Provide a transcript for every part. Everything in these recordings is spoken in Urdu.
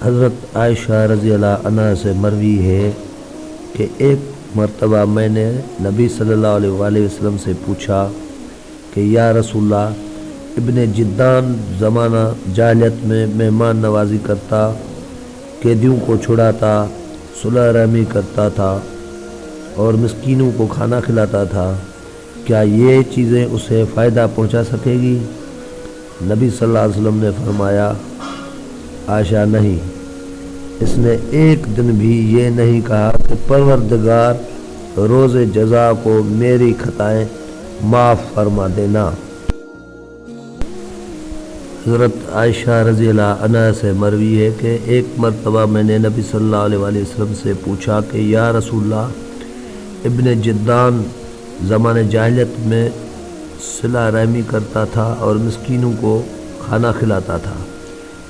حضرت عائشہ رضی اللہ عنہ سے مروی ہے کہ ایک مرتبہ میں نے نبی صلی اللہ علیہ وآلہ وسلم سے پوچھا کہ یا رسول اللہ، ابن جدان زمانہ جاہلیت میں مہمان نوازی کرتا، قیدیوں کو چھڑاتا، صلح رحمی کرتا تھا اور مسکینوں کو کھانا کھلاتا تھا، کیا یہ چیزیں اسے فائدہ پہنچا سکے گی؟ نبی صلی اللہ علیہ وسلم نے فرمایا، عائشہ نہیں، اس نے ایک دن بھی یہ نہیں کہا کہ پروردگار روز جزا کو میری خطائیں معاف فرما دینا۔ حضرت عائشہ رضی اللہ عنہ سے مروی ہے کہ ایک مرتبہ میں نے نبی صلی اللہ علیہ وآلہ وسلم سے پوچھا کہ یا رسول اللہ، ابن جدان زمانے جاہلیت میں صلہ رحمی کرتا تھا اور مسکینوں کو کھانا کھلاتا تھا،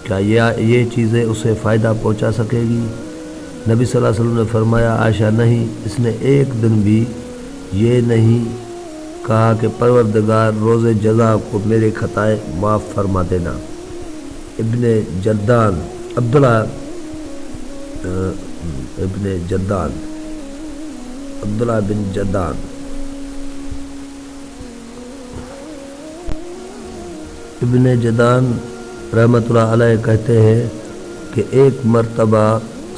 کیا یہ چیزیں اسے فائدہ پہنچا سکے گی؟ نبی صلی اللہ علیہ وسلم نے فرمایا، عائشہ نہیں، اس نے ایک دن بھی یہ نہیں کہا کہ پروردگار روز جزا کو میرے خطائیں معاف فرما دینا۔ ابن جدان عبداللہ بن جدان ابن جدان رحمۃ اللہ علیہ کہتے ہیں کہ ایک مرتبہ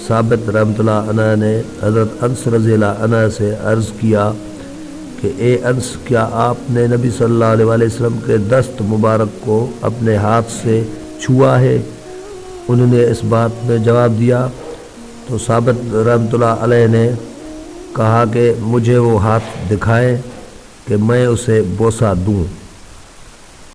ثابت رحمۃ اللہ عنہ نے حضرت انس رضی اللہ عنہ سے عرض کیا کہ اے انس، کیا آپ نے نبی صلی اللہ علیہ وآلہ وسلم کے دست مبارک کو اپنے ہاتھ سے چھوا ہے؟ انہوں نے اس بات میں جواب دیا تو ثابت رحمۃ اللہ علیہ نے کہا کہ مجھے وہ ہاتھ دکھائیں کہ میں اسے بوسہ دوں۔